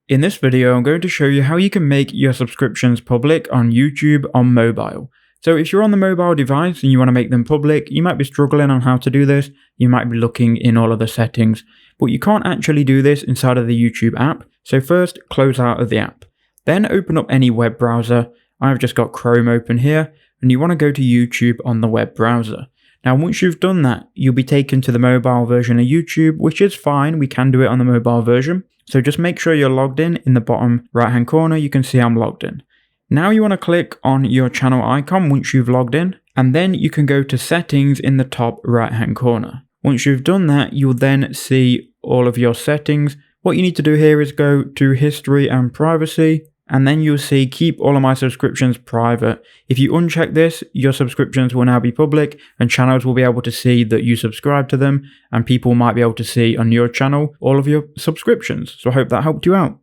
In this video, I'm going to show you how you can make your subscriptions public on YouTube on mobile. So if you're on the mobile device and you want to make them public, you might be struggling on how to do this. You might be looking in all of the settings, but you can't actually do this inside of the YouTube app. So first, close out of the app. Then open up any web browser. I've just got Chrome open here, and you want to go to YouTube on the web browser. Now, once you've done that, you'll be taken to the mobile version of YouTube, which is fine. We can do it on the mobile version. So just make sure you're logged in the bottom right-hand corner. You can see I'm logged in. Now you want to click on your channel icon once you've logged in, and then you can go to settings in the top right-hand corner. Once you've done that, you'll then see all of your settings. What you need to do here is go to history and privacy, and then you'll see keep all of my subscriptions private. If you uncheck this, your subscriptions will now be public and channels will be able to see that you subscribe to them, and people might be able to see on your channel all of your subscriptions. So I hope that helped you out.